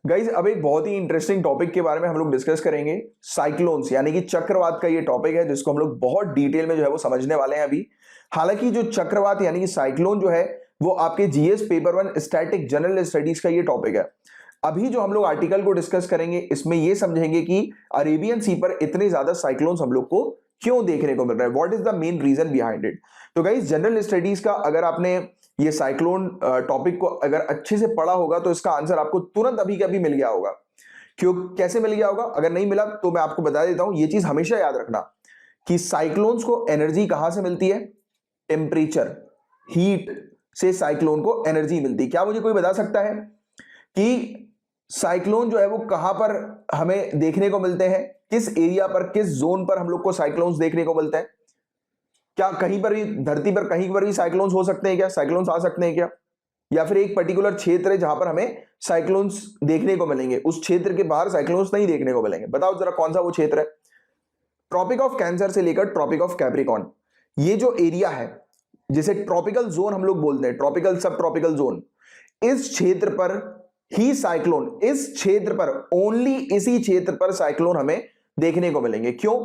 Guys अब एक बहुत ही इंटरेस्टिंग टॉपिक के बारे में हम लोग डिस्कस करेंगे, साइक्लोन्स यानी कि चक्रवात का ये टॉपिक है जिसको हम लोग बहुत डिटेल में जो है वो समझने वाले हैं अभी। हालांकि जो चक्रवात यानी कि साइक्लोन जो है वो आपके GS paper 1 static general studies का ये टॉपिक है। अभी जो हम लोग आर्टिकल को डिस्कस करेंगे इसमें ये समझेंगे कि अरेबियन सी पर इतने ज्यादा साइक्लोन्स हम लोग को क्यों देखने को मिल रहा है, what is the main reason behind it. तो गाइज जनरल स्टडीज का अगर आपने ये साइक्लोन टॉपिक को अगर अच्छे से पढ़ा होगा तो इसका आंसर आपको तुरंत अभी के अभी मिल गया होगा। क्यों, कैसे मिल गया होगा? अगर नहीं मिला तो मैं आपको बता देता हूं, ये चीज हमेशा याद रखना कि साइक्लोन्स को एनर्जी कहां से मिलती है? टेम्परेचर, हीट से साइक्लोन को एनर्जी मिलती है। क्या मुझे कोई बता सकता है कि साइक्लोन जो है वो कहां पर हमें देखने को मिलते हैं? किस एरिया पर, किस जोन पर हम लोग को साइक्लोन्स देखने को मिलते हैं? क्या कहीं पर भी धरती पर कहीं पर भी साइक्लोन्स हो सकते हैं क्या? साइक्लोन्स आ सकते हैं क्या? या फिर एक पर्टिकुलर क्षेत्र है जहां पर हमें साइक्लोन्स देखने को मिलेंगे, उस क्षेत्र के बाहर साइक्लोन्स नहीं देखने को मिलेंगे? बताओ जरा कौन सा वो क्षेत्र है। ट्रॉपिक ऑफ कैंसर से लेकर ट्रॉपिक ऑफ कैप्रिकॉर्न, ये जो एरिया है जिसे ट्रॉपिकल जोन हम लोग बोलते हैं, ट्रॉपिकल सब ट्रॉपिकल जोन, इस क्षेत्र पर ही साइक्लोन, इस क्षेत्र पर ओनली, इसी क्षेत्र पर साइक्लोन हमें देखने को मिलेंगे। क्यों?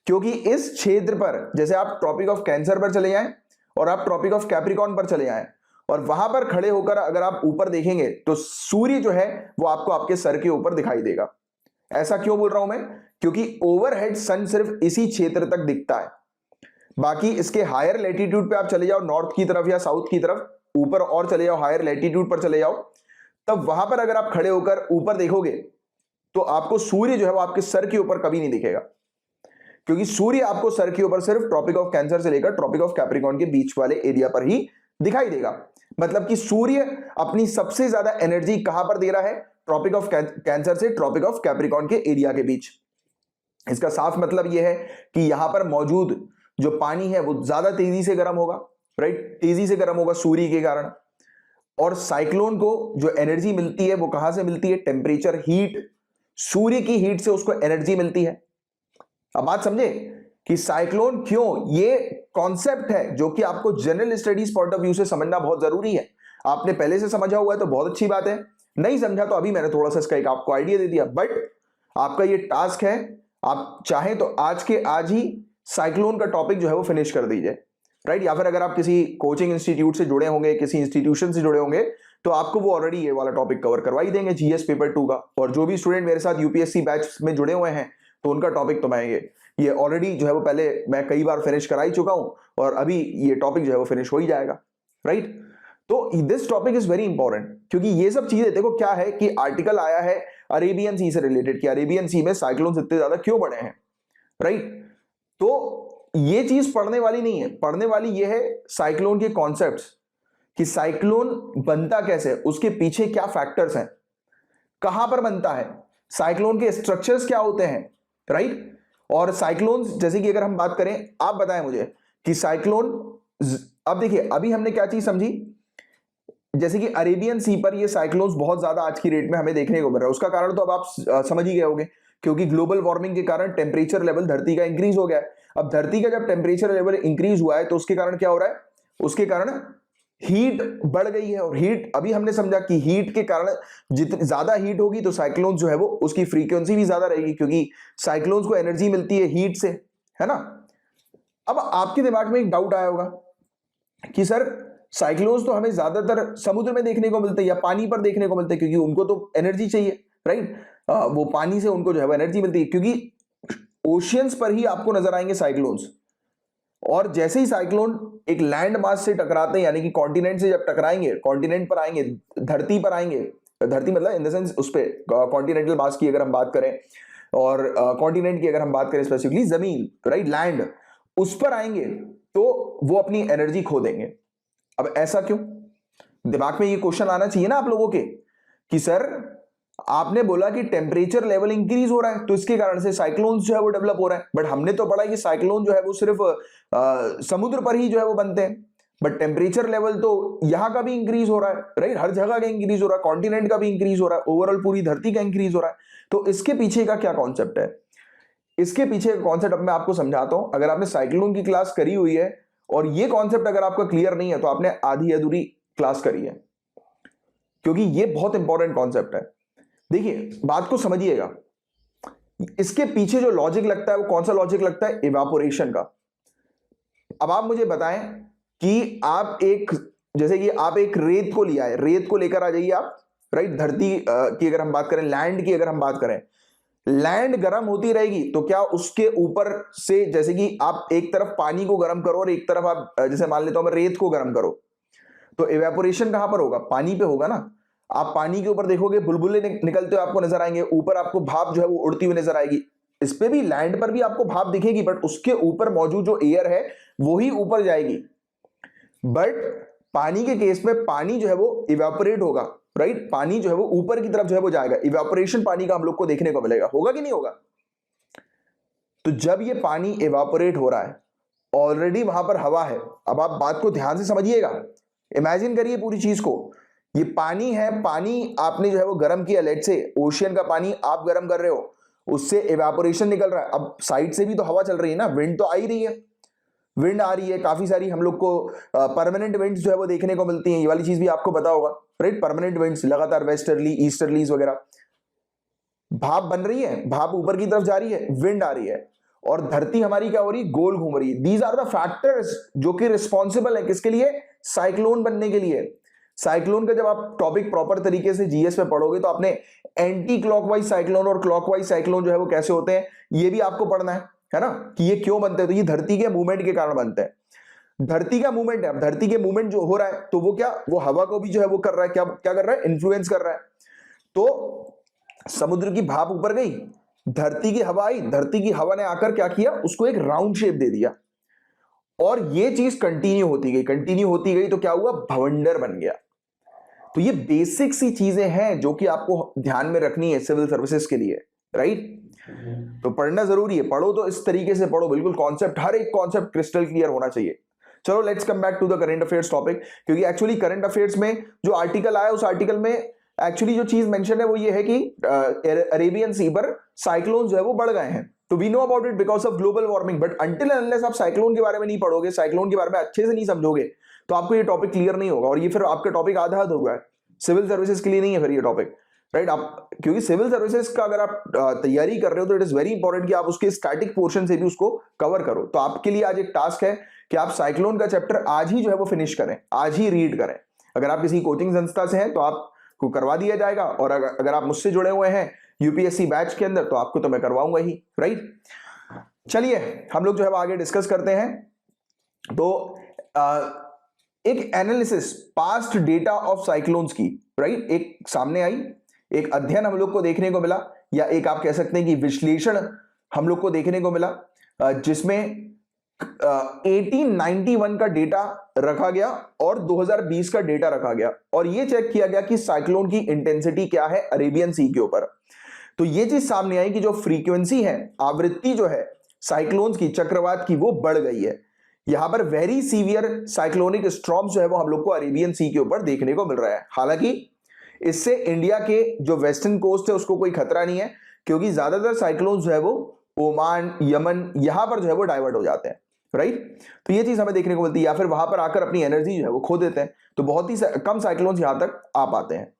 क्योंकि इस क्षेत्र पर जैसे आप ट्रॉपिक ऑफ कैंसर पर चले जाएं और आप ट्रॉपिक ऑफ कैप्रिकॉर्न पर चले जाएं और वहां पर खड़े होकर अगर आप ऊपर देखेंगे तो सूर्य जो है वो आपको आपके सर के ऊपर दिखाई देगा। ऐसा क्यों बोल रहा हूं मैं? क्योंकि ओवरहेड सन सिर्फ इसी क्षेत्र तक दिखता है, बाकी इसके हायर लैटिट्यूड पे आप चले जाओ, नॉर्थ की तरफ या साउथ की तरफ, ऊपर और चले जाओ, हायर लैटिट्यूड पर चले जाओ, तब वहां पर अगर आप खड़े होकर ऊपर देखोगे तो आपको सूर्य जो है वो आपके सर के ऊपर कभी नहीं दिखेगा, क्योंकि सूर्य आपको सर के ऊपर सिर्फ ट्रॉपिक ऑफ कैंसर से लेकर ट्रॉपिक ऑफ कैप्रिकॉर्न के बीच वाले एरिया पर ही दिखाई देगा। मतलब कि सूर्य अपनी सबसे ज्यादा एनर्जी कहां पर दे रहा है? ट्रॉपिक ऑफ कैंसर से ट्रॉपिक ऑफ कैप्रिकॉर्न के एरिया के बीच। इसका साफ मतलब यह है कि यहां पर मौजूद जो पानी है वो ज्यादा तेजी से गर्म होगा, राइट? तेजी से गर्म होगा सूर्य के कारण। और साइक्लोन को जो एनर्जी मिलती है वो कहां से मिलती है? टेम्परेचर, हीट, सूर्य की हीट से उसको एनर्जी मिलती है। अब बात समझे कि साइक्लोन क्यों, ये कॉन्सेप्ट है जो कि आपको general studies point of view से समझना बहुत जरूरी है। आपने पहले से समझा हुआ है तो बहुत अच्छी बात है, नहीं समझा तो अभी मैंने थोड़ा सा इसका एक आपको आइडिया दे दिया। बट आपका ये टास्क है, आप चाहें तो आज के आज ही साइक्लोन का टॉपिक जो है वो फिनिश कर दीजिए, राइट? या फिर अगर आप किसी कोचिंग इंस्टीट्यूट से जुड़े होंगे, किसी इंस्टीट्यूशन से जुड़े होंगे, तो आपको वो ऑलरेडी ये वाला टॉपिक कवर करवा ही देंगे जीएस पेपर 2 का। और जो भी स्टूडेंट मेरे साथ यूपीएससी बैच में जुड़े हुए हैं तो उनका टॉपिक तो मैं ये ऑलरेडी जो है वो पहले मैं कई बार फिनिश करा ही चुका हूं और अभी ये टॉपिक जो है वो फिनिश हो ही जाएगा, राइट? तो this topic is very important, क्योंकि ये सब चीजें देखो क्या है कि आर्टिकल आया है अरेबियन सी से रिलेटेड कि अरेबियन सी में साइक्लोन्स इतने ज्यादा क्यों बढ़े हैं, राइट? तो ये चीज पढ़ने वाली नहीं है, पढ़ने वाली ये है साइक्लोन के कॉन्सेप्ट्स, कि साइक्लोन बनता कैसे, उसके पीछे क्या फैक्टर्स हैं, कहां पर बनता है, साइक्लोन के स्ट्रक्चर्स क्या होते हैं, राइट? और साइक्लोन जैसे कि अगर हम बात करें, आप बताएं मुझे कि साइक्लोन, अब देखिए अभी हमने क्या चीज समझी, जैसे कि अरेबियन सी पर ये साइक्लोन्स बहुत ज्यादा आज की डेट में हमें देखने को मिल रहा है। उसका कारण तो अब आप समझ ही गए होंगे, क्योंकि ग्लोबल वार्मिंग के कारण टेम्परेचर लेवल धरती का इंक्रीज हो गया है। अब धरती का जब टेम्परेचर लेवल इंक्रीज हुआ है तो उसके कारण क्या हो रहा है? उसके कारण हीट बढ़ गई है। और हीट, अभी हमने समझा कि हीट के कारण जितनी ज्यादा हीट होगी तो साइक्लोन जो है वो उसकी फ्रीक्वेंसी भी ज्यादा रहेगी, क्योंकि साइक्लोन्स को एनर्जी मिलती है हीट से, है ना? अब आपके दिमाग में एक डाउट आया होगा कि सर साइक्लोन्स तो हमें ज्यादातर समुद्र में देखने को मिलते हैं या पानी पर देखने को मिलते हैं, क्योंकि उनको तो एनर्जी चाहिए, राइट? वो पानी से उनको जो है वो एनर्जी मिलती है, क्योंकि ओशियंस पर ही आपको नजर आएंगे साइक्लोन्स। और जैसे ही साइक्लोन एक लैंड मास से टकराते हैं, यानी कि कॉन्टिनेंट से जब टकराएंगे, कॉन्टिनेंट पर आएंगे, धरती पर आएंगे, धरती मतलब इन द सेंस उस पे कॉन्टिनेंटल मास की अगर हम बात करें और कॉन्टिनेंट की अगर हम बात करें स्पेसिफिकली जमीन, राइट, लैंड, उस पर आएंगे तो वो अपनी एनर्जी खो देंगे। अब ऐसा क्यों? दिमाग में ये क्वेश्चन आना चाहिए ना आप लोगों के कि सर आपने बोला कि टेम्परेचर लेवल इंक्रीज हो रहा है तो इसके कारण से साइक्लोन्स जो है वो डेवलप हो रहा है, बट हमने तो पढ़ा कि साइक्लोन जो है वो सिर्फ समुद्र पर ही जो है वो बनते हैं, बट टेम्परेचर लेवल तो यहां का भी इंक्रीज हो रहा है, राइट? हर जगह का इंक्रीज हो रहा है, कॉन्टिनेंट का भी इंक्रीज हो रहा है, ओवरऑल पूरी धरती का इंक्रीज हो रहा है। तो इसके पीछे का क्या कॉन्सेप्ट है? इसके पीछे का कॉन्सेप्ट अब मैं आपको समझाता हूं। अगर आपने साइक्लोन की क्लास करी हुई है और ये कॉन्सेप्ट अगर आपका क्लियर नहीं है तो आपने आधी अधूरी क्लास करी है, क्योंकि ये बहुत इंपॉर्टेंट कॉन्सेप्ट है। देखिए बात को समझिएगा, इसके पीछे जो लॉजिक लगता है वो कौन सा लॉजिक लगता है? इवापोरेशन का। अब आप मुझे बताएं कि आप एक, जैसे कि आप एक रेत को लिया है, रेत को लेकर आ जाइए आप, राइट? धरती की अगर हम बात करें, लैंड की अगर हम बात करें, लैंड गर्म होती रहेगी तो क्या उसके ऊपर से, जैसे कि आप एक तरफ पानी को गर्म करो और एक तरफ आप जैसे मान लेता हूं मैं रेत को गर्म करो, तो इवेपोरेशन कहां पर होगा? पानी पे होगा ना। आप पानी के ऊपर देखोगे बुलबुले निकलते हुए आपको नजर आएंगे, ऊपर आपको भाप जो है वो उड़ती हुई नजर आएगी। इस पे भी, लैंड पर भी आपको भाप दिखेगी, बट उसके ऊपर मौजूद जो एयर है वो ही ऊपर जाएगी। बट पानी के केस में पानी जो है वो इवेपोरेट होगा, राइट? पानी जो है वो ऊपर की तरफ जो है वो जाएगा। इवेपोरेशन पानी का हम लोग को देखने को मिलेगा, होगा कि नहीं होगा? तो जब ये पानी इवेपोरेट हो रहा है, ऑलरेडी वहां पर हवा है। अब आप बात को ध्यान से समझिएगा, इमेजिन करिए पूरी चीज को। ये पानी है, पानी आपने जो है वो गर्म किया, लेट से ओशियन का पानी आप गर्म कर रहे हो, उससे इवेपोरेशन निकल रहा है। अब साइड से भी तो हवा चल रही है ना, विंड तो आ ही रही है, विंड आ रही है काफी सारी। हम लोग को परमानेंट विंड्स जो है वो देखने को मिलती हैं, ये वाली चीज भी आपको पता होगा, राइट? परमानेंट विंड्स लगातार, वेस्टर्ली, ईस्टर्लीज वगैरह। भाप बन रही है, भाप ऊपर की तरफ जा रही है, विंड आ रही है, और धरती हमारी क्या हो रही है? गोल घूम रही है। दीज आर द फैक्टर्स जो कि रिस्पॉन्सिबल है किसके लिए? साइक्लोन बनने के लिए। साइक्लोन का जब आप टॉपिक प्रॉपर तरीके से जीएस में पढ़ोगे तो आपने एंटी क्लॉकवाइज साइक्लोन और क्लॉकवाइज साइक्लोन जो है वो कैसे होते हैं ये भी आपको पढ़ना है ना, कि ये क्यों बनते हैं। तो ये धरती के मूवमेंट के कारण बनते हैं। धरती का मूवमेंट है, अब धरती के मूवमेंट जो हो रहा है तो वो क्या, वो हवा को भी जो है वो कर रहा है, क्या क्या कर रहा है? इन्फ्लुएंस कर रहा है। तो समुद्र की भाप ऊपर गई, धरती की हवा आई, धरती की हवा ने आकर क्या किया? उसको एक राउंड शेप दे दिया, और ये चीज कंटिन्यू होती गई, कंटिन्यू होती गई, तो क्या हुआ? भवंडर बन गया। तो ये बेसिक सी चीजें हैं जो कि आपको ध्यान में रखनी है सिविल सर्विसेज के लिए, राइट? तो पढ़ना जरूरी है, पढ़ो तो इस तरीके से पढ़ो, बिल्कुल कॉन्सेप्ट, हर एक कॉन्सेप्ट क्रिस्टल क्लियर होना चाहिए। चलो let's come back to the current affairs topic, क्योंकि एक्चुअली करंट अफेयर्स में जो आर्टिकल आया, उस आर्टिकल में एक्चुअली जो चीज मेंशन है वो ये है कि अरेबियन सी पर साइक्लोन जो है वो बढ़ गए हैं। तो we know about it because of global warming, but until unless आप साइक्लोन के बारे में नहीं पढ़ोगे, साइक्लोन के बारे में अच्छे से नहीं समझोगे, तो आपको ये टॉपिक क्लियर नहीं होगा, और ये फिर आपका टॉपिक आधा अधूरा है, सिविल सर्विसेज के लिए नहीं है फिर ये टॉपिक, राइट? आप, क्योंकि सिविल सर्विसेज का अगर आप तैयारी कर रहे हो तो इट इज वेरी इंपॉर्टेंट कि आप उसके स्टैटिक पोर्शन से भी उसको कवर करो। तो आपके लिए आज एक टास्क है कि आप साइक्लोन का चैप्टर आज ही जो है वो फिनिश करें, आज ही रीड करें। अगर आप किसी कोचिंग संस्था से हैं तो आपको करवा दिया जाएगा, और अगर आप मुझसे जुड़े हुए हैं यूपीएससी बैच के अंदर तो आपको तो मैं करवाऊंगा ही, राइट? चलिए हम लोग जो है आगे डिस्कस करते हैं। तो एक analysis past data of cyclones की, राइट, एक सामने आई, एक अध्ययन हम लोग को देखने को मिला, या एक आप कह सकते हैं कि विश्लेषण हम लोग को देखने को मिला, जिसमें 1891 का डेटा रखा गया और 2020 का डेटा रखा गया, और ये चेक किया गया कि साइक्लोन की इंटेंसिटी क्या है अरेबियन सी के ऊपर। तो ये चीज सामने आई कि जो फ्रीक्वेंसी है, आवृत्ति जो है साइक्लोन्स की, चक्रवात की, वो बढ़ गई है। यहां पर वेरी सीवियर साइक्लोनिक स्टॉर्म्स जो है वो हम लोग को अरेबियन सी के ऊपर देखने को मिल रहा है। हालांकि इससे इंडिया के जो वेस्टर्न कोस्ट है उसको कोई खतरा नहीं है, क्योंकि ज्यादातर साइक्लोन जो है वो ओमान, यमन, यहां पर जो है वो डाइवर्ट हो जाते हैं, राइट? तो ये चीज हमें देखने को मिलती है, या फिर वहां पर आकर अपनी एनर्जी जो है वो खो देते हैं। तो बहुत ही कम साइक्लोन यहां तक आ पाते हैं।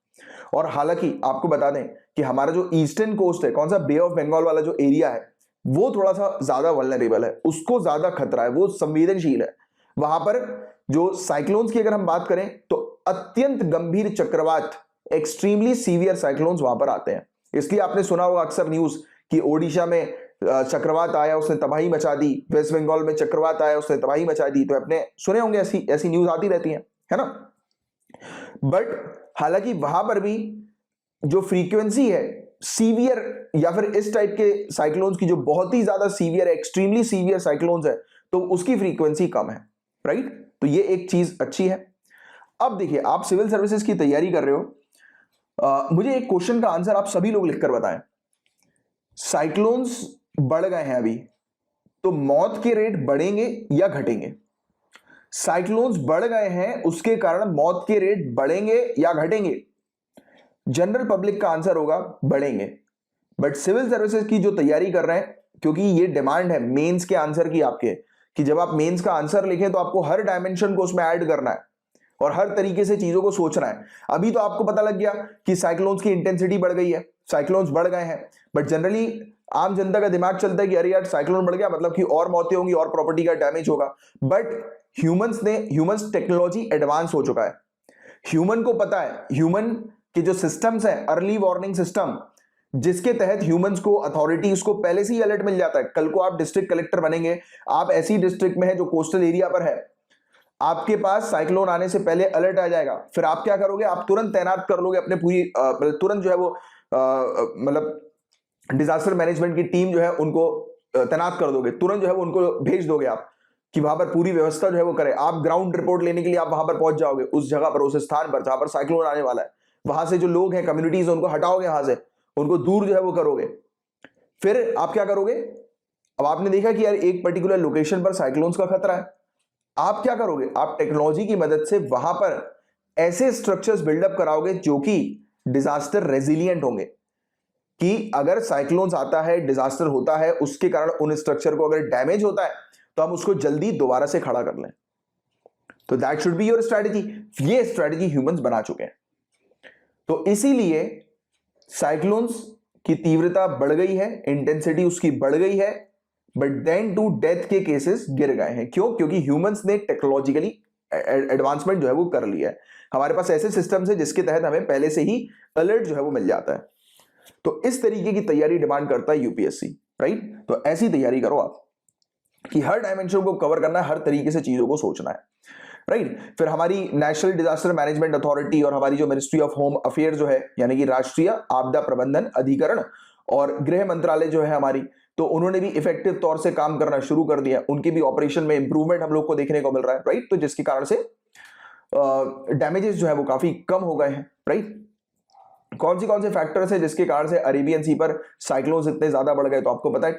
और हालांकि आपको बता दें कि हमारा जो ईस्टर्न कोस्ट है, कौन सा, बे ऑफ बंगाल वाला जो एरिया है, वो थोड़ा सा ज्यादा वल्नरेबल है, उसको ज्यादा खतरा है, वो संवेदनशील है। वहां पर जो साइक्लोन्स की अगर हम बात करें तो अत्यंत गंभीर चक्रवात, एक्सट्रीमली सीवियर साइक्लोन्स वहां पर आते हैं। इसलिए आपने सुना होगा अक्सर न्यूज कि ओडिशा में चक्रवात आया, उसने तबाही मचा दी, वेस्ट बंगाल में चक्रवात आया, उसने तबाही मचा दी। तो अपने सुने होंगे, ऐसी ऐसी न्यूज आती रहती है ना? बट हालांकि वहां पर भी जो फ्रीक्वेंसी है सीवियर, या फिर इस टाइप के साइक्लोन्स की, जो बहुत ही ज्यादा सीवियर, एक्सट्रीमली सीवियर साइक्लोन्स है, तो उसकी फ्रीक्वेंसी कम है, राइट? तो ये एक चीज अच्छी है। अब देखिए, आप सिविल सर्विसेज की तैयारी कर रहे हो, मुझे एक क्वेश्चन का आंसर आप सभी लोग लिखकर बताएं। साइक्लोन्स बढ़ गए हैं अभी, तो मौत के रेट बढ़ेंगे या घटेंगे? साइक्लोन्स बढ़ गए हैं, उसके कारण मौत के रेट बढ़ेंगे या घटेंगे? जनरल पब्लिक का आंसर होगा बढ़ेंगे। बट सिविल सर्विसेज की जो तैयारी कर रहे हैं, क्योंकि ये डिमांड है मेंस के आंसर की आपके, कि जब आप मेंस का आंसर लिखें तो आपको हर डायमेंशन को उसमें ऐड करना है, और हर तरीके से चीजों को सोचना है। अभी तो आपको पता लग गया कि साइक्लोन्स की इंटेंसिटी बढ़ गई है, साइक्लोन्स बढ़ गए हैं, बट जनरली आम जनता का दिमाग चलता है कि अरे यार साइक्लोन बढ़ गया मतलब कि और मौतें होंगी और प्रॉपर्टी का डैमेज होगा। बट ह्यूमंस टेक्नोलॉजी एडवांस हो चुका है। ह्यूमन को पता है, ह्यूमन के जो सिस्टम्स हैं, अर्ली वार्निंग सिस्टम, जिसके तहत ह्यूमंस को, अथॉरिटीज को पहले से ही अलर्ट मिल जाता है। कल को आप डिस्ट्रिक्ट कलेक्टर बनेंगे, आप ऐसी डिस्ट्रिक्ट में है जो कोस्टल एरिया पर है, आपके पास साइक्लोन आने से पहले अलर्ट आ जाएगा। फिर आप क्या करोगे, आप तुरंत तैनात कर लोगे अपने पूरी तुरंत जो है वो मतलब डिजास्टर मैनेजमेंट की टीम जो है उनको तैनात कर दोगे, तुरंत जो है वो उनको भेज दोगे आप कि वहां पर पूरी व्यवस्था जो है वो करे। आप ग्राउंड रिपोर्ट लेने के लिए आप वहां पर पहुंच जाओगे, उस जगह पर, उस स्थान पर जहां पर साइक्लोन आने वाला है। वहां से जो लोग हैं, कम्युनिटीज, उनको हटाओगे, वहां से उनको दूर जो है वो करोगे। फिर आप क्या करोगे, अब आपने देखा कि यार एक पर्टिकुलर लोकेशन पर साइक्लोन्स का खतरा है, आप क्या करोगे, आप टेक्नोलॉजी की मदद से वहां पर ऐसे स्ट्रक्चर्स बिल्डअप कराओगे जो कि डिजास्टर रेजिलिएंट होंगे, कि अगर साइक्लोन्स आता है, डिजास्टर होता है, उसके कारण उन स्ट्रक्चर को अगर डैमेज होता है तो हम उसको जल्दी दोबारा से खड़ा कर लें। तो that should be your strategy. ये स्ट्रेटजी ह्यूमंस बना चुके हैं। तो इसीलिए साइक्लोन्स की तीव्रता बढ़ गई है, इंटेंसिटी उसकी बढ़ गई है, बट देन टू डेथ के केसेस गिर गए हैं। क्यों? क्योंकि ह्यूमंस ने टेक्नोलॉजिकली एडवांसमेंट जो है वो कर लिया है। हमारे पास ऐसे सिस्टम्स है जिसके तहत हमें पहले से ही अलर्ट जो है वो मिल जाता है। तो इस तरीके की तैयारी डिमांड करता है यूपीएससी, राइट? तो ऐसी तैयारी करो आप कि हर डायमेंशन को कवर करना है, हर तरीके से चीजों को सोचना है, राइट? फिर हमारी नेशनल डिजास्टर मैनेजमेंट अथॉरिटी और हमारी जो मिनिस्ट्री ऑफ होम अफेयर जो है, यानी कि राष्ट्रीय आपदा प्रबंधन अधिकरण, और गृह मंत्रालय जो है हमारी, तो उन्होंने भी इफेक्टिव तौर से काम करना शुरू कर दिया। उनके भी ऑपरेशन में इंप्रूवमेंट हम लोग को देखने को मिल रहा है, राइट? तो जिसके कारण से डैमेजेस जो है वो काफी कम हो गए हैं, राइट? कौन से फैक्टर्स है जिसके कारण से अरेबियन सी पर साइक्लोन्स इतने ज्यादा बढ़ गए? तो आपको पता है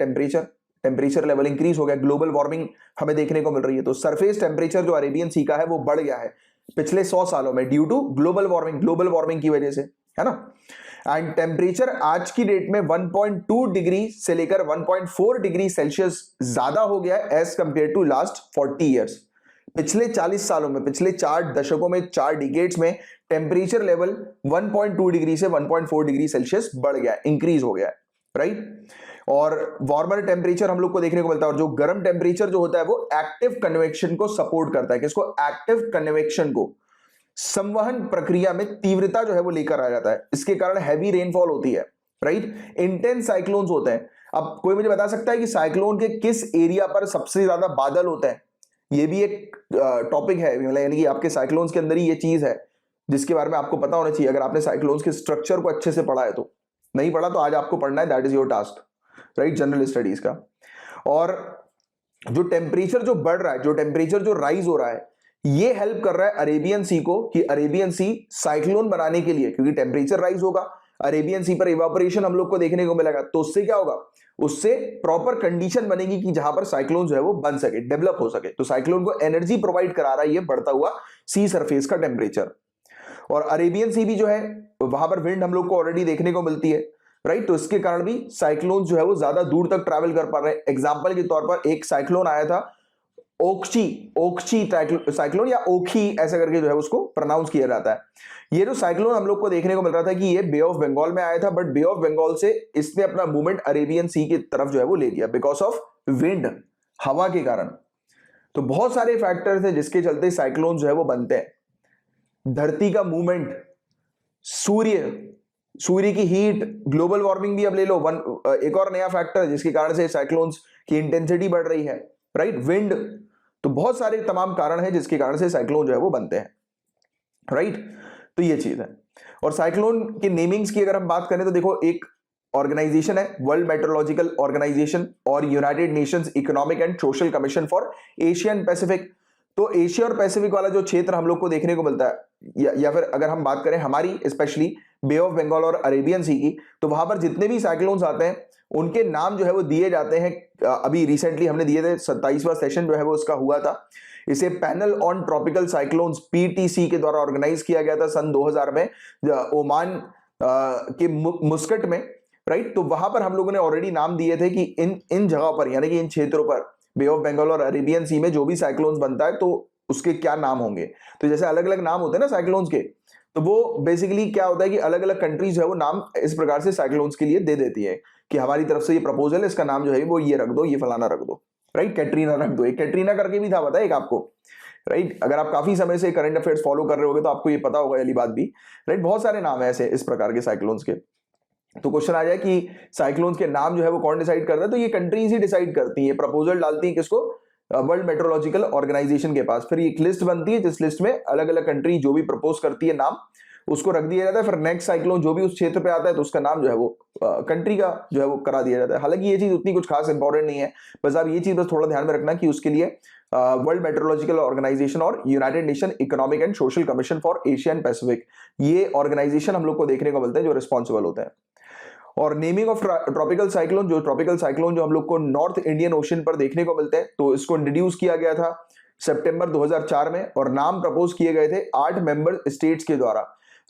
टेम्परेचर लेवल इंक्रीज हो गया, ग्लोबल वार्मिंग हमें देखने को मिल रही है। तो सरफेस टेम्परेचर जो अरेबियन सी का है वो बढ़ गया है पिछले 100 सालों में, ड्यू टू ग्लोबल वार्मिंग की वजह से, है ना? एंड टेम्परेचर आज की डेट में 1.2 डिग्री से लेकर 1.4 डिग्री सेल्सियस ज्यादा हो गया है as compare to last 40 years. पिछले 40 सालों में, पिछले 4 दशकों में, 4 डिकेड्स में टेम्परेचर लेवल 1.2 डिग्री से 1.4 डिग्री सेल्सियस बढ़ गया, इंक्रीज हो गया है, राइट? और वार्मर टेम्परेचर हम लोग को देखने को मिलता है। और जो गर्म टेम्परेचर जो होता है वो एक्टिव कन्वेक्शन को सपोर्ट करता है। किसको? एक्टिव कन्वेक्शन को। संवहन प्रक्रिया में तीव्रता जो है वो लेकर आ जाता है, इसके कारण हैवी रेनफॉल होती है, राइट? इंटेंस साइक्लोन्स होते हैं। अब कोई मुझे बता सकता है कि साइक्लोन के किस एरिया पर सबसे ज्यादा बादल होते हैं? ये भी एक टॉपिक है, यानी कि आपके साइक्लोन्स के अंदर ही ये चीज है जिसके बारे में आपको पता होना चाहिए। अगर आपने साइक्लोन्स के स्ट्रक्चर को अच्छे से पढ़ा है तो, नहीं पढ़ा तो आज आपको पढ़ना है, that is your task, right? General studies का। और जो टेम्परेचर जो बढ़ रहा है, जो टेम्परेचर जो राइज हो रहा है, ये हेल्प कर रहा है अरेबियन सी को कि अरेबियन सी साइक्लोन बनाने के लिए, क्योंकि टेम्परेचर राइज होगा, अरेबियन सी पर इवापोरेशन हम लोग को देखने को मिलेगा, तो उससे क्या होगा? उससे प्रॉपर कंडीशन बनेगी कि जहां पर साइक्लोन जो है वो बन सके, डेवलप हो सके। तो साइक्लोन को एनर्जी प्रोवाइड करा रहा है ये बढ़ता हुआ सी सरफेस का टेम्परेचर। और अरेबियन सी भी जो है वहां पर विंड हम लोग को ऑलरेडी देखने को मिलती है, राइट? तो इसके कारण भी साइक्लोन जो है वो ज्यादा दूर तक ट्रैवल कर पा रहे हैं। एग्जांपल के तौर पर एक साइक्लोन आया था ओक्ची साइक्लोन, या ओखी ऐसा करके जो है उसको प्रोनाउंस किया जाता है। ये जो साइक्लोन हम लोग को देखने को मिल रहा था कि ये बे ऑफ बंगाल में आया था, बट बे ऑफ बंगाल से इसने अपना मूवमेंट अरेबियन सी की तरफ जो है वो ले लिया, बिकॉज ऑफ विंड, हवा के कारण। तो बहुत सारे फैक्टर्स हैं जिसके चलते साइक्लोन जो है वो बनते हैं। धरती का मूवमेंट, सूर्य की हीट, ग्लोबल वार्मिंग भी अब ले लो, एक और नया फैक्टर जिसके कारण से साइक्लोन्स की इंटेंसिटी बढ़ रही है, राइट? विंड। तो बहुत सारे तमाम कारण हैं जिसके कारण से साइक्लोन जो है वो बनते हैं, राइट? तो ये चीज है। और साइक्लोन के नेमिंग्स की अगर हम बात करें तो देखो, एक ऑर्गेनाइजेशन है वर्ल्ड मेट्रोलॉजिकल ऑर्गेनाइजेशन और United Nations economic and social commission for Asian Pacific. तो एशिया और पैसिफिक वाला जो क्षेत्र हम लोग को देखने को मिलता है, या फिर अगर हम बात करें हमारी स्पेशली बे ऑफ बंगाल और अरेबियन सी की, तो वहां पर जितने भी साइक्लोन्स आते हैं उनके नाम जो है वो दिए जाते हैं। अभी रिसेंटली हमने दिए थे, 27वां सेशन जो है वो उसका हुआ था। इसे panel on tropical cyclones PTC के द्वारा ऑर्गेनाइज किया गया था सन 2000 में ओमान के मुस्कट में, राइट? तो वहां पर हम लोगों ने ऑलरेडी नाम दिए थे कि इन जगहों पर, यानी कि इन क्षेत्रों पर, बे ऑफ बंगाल और अरेबियन सी में जो भी साइक्लोन्स बनता है तो उसके क्या नाम होंगे। तो जैसे अलग अलग नाम होते हैं ना साइक्लोन्स के, तो वो बेसिकली क्या होता है कि अलग अलग कंट्रीज जो है वो नाम इस प्रकार से साइक्लोन्स के लिए दे देती है कि हमारी तरफ से ये प्रपोजल है, इसका नाम जो है वो ये रख दो, ये फलाना रख दो, राइट। कैटरीना रख दो, एक कैटरीना करके भी था, पता है एक आपको, राइट। अगर आप काफी समय से करंट अफेयर्स फॉलो कर रहे होगे तो आपको ये पता होगा वाली बात भी, राइट। बहुत सारे नाम है ऐसे इस प्रकार के साइक्लोन्स के। तो क्वेश्चन आ जाए कि साइक्लोन्स के नाम जो है वो कौन डिसाइड करता है, तो ये कंट्रीज ही डिसाइड करती है, प्रपोजल डालती है किसको, वर्ल्ड मेट्रोलॉजिकल ऑर्गेनाइजेशन के पास। फिर एक लिस्ट बनती है जिस लिस्ट में अलग अलग कंट्री जो भी प्रपोज करती है नाम उसको रख दिया जाता है। फिर नेक्स्ट साइक्लोन जो भी उस क्षेत्र पे आता है तो उसका नाम जो है वो कंट्री का जो है वो करा दिया जाता है। हालांकि ये चीज उतनी कुछ खास इंपॉर्टेंट नहीं है, बस आप ये चीज बस थोड़ा ध्यान में रखना कि उसके लिए वर्ल्ड मेट्रोलॉजिकल ऑर्गेनाइजेशन और United nation economic and social commission for Asia and Pacific, ये ऑर्गेनाइजेशन हम लोग को देखने को मिलते हैं जो रिस्पॉन्सिबल होते हैं। और नेमिंग ऑफ ट्रॉपिकल साइक्लोन, जो ट्रॉपिकल साइक्लोन जो हम लोग को नॉर्थ इंडियन ओशन पर देखने को मिलते हैं, तो इसको इंट्रोड्यूस किया गया था सितंबर 2004 में, और नाम प्रपोज किए गए थे 8 मेंबर स्टेट्स के द्वारा,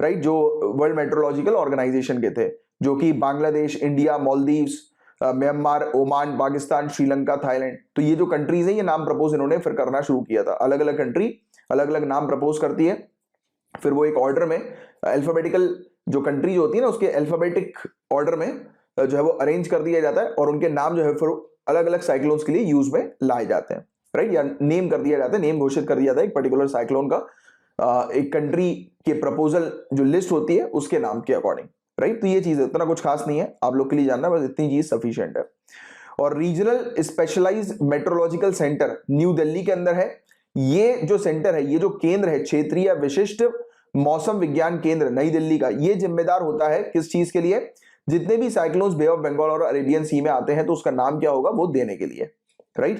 राइट, जो वर्ल्ड मेट्रोलॉजिकल ऑर्गेनाइजेशन के थे, जो कि Bangladesh, India, Maldives, Myanmar, Oman, Pakistan, Sri Lanka, Thailand. तो ये जो कंट्रीज है ये नाम प्रपोज इन्होंने फिर करना शुरू किया था। अलग अलग कंट्री अलग अलग नाम प्रपोज करती है, फिर वो एक ऑर्डर में अल्फाबेटिकल जो कंट्रीज होती है ना उसके अल्फाबेटिक ऑर्डर में जो है वो अरेंज कर दिया जाता है, और उनके नाम जो है फिर अलग अलग साइक्लोन्स के लिए यूज में लाए जाते हैं, राइट, या नेम कर दिया जाता है, नेम घोषित कर दिया जाता है एक पर्टिकुलर साइक्लोन का एक कंट्री के प्रपोजल जो लिस्ट होती है उसके नाम के अकॉर्डिंग, राइट। तो ये चीज इतना कुछ खास नहीं है, आप लोग के लिए जानना बस इतनी चीज सफिशिएंट है। और regional specialized meteorological centre new Delhi के अंदर है। ये जो सेंटर है, ये जो केंद्र है, क्षेत्रीय विशिष्ट मौसम विज्ञान केंद्र नई दिल्ली का, ये जिम्मेदार होता है किस चीज के लिए, जितने भी साइक्लोन्स बे ऑफ बंगाल और अरेबियन सी में आते हैं तो उसका नाम क्या होगा वो देने के लिए, राइट।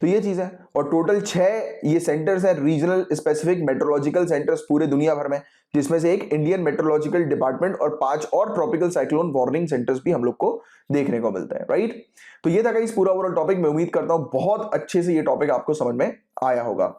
तो ये चीज है। और टोटल 6 ये सेंटर्स हैं रीजनल स्पेसिफिक मेट्रोलॉजिकल सेंटर्स पूरे दुनिया भर में, जिसमें से एक इंडियन मेट्रोलॉजिकल डिपार्टमेंट और 5 और ट्रॉपिकल साइक्लोन वार्निंग सेंटर्स भी हम लोग को देखने को मिलते हैं, राइट। तो ये था गाइस पूरा ओवरऑल टॉपिक। मैं उम्मीद करता हूं बहुत अच्छे से ये टॉपिक आपको समझ में आया होगा।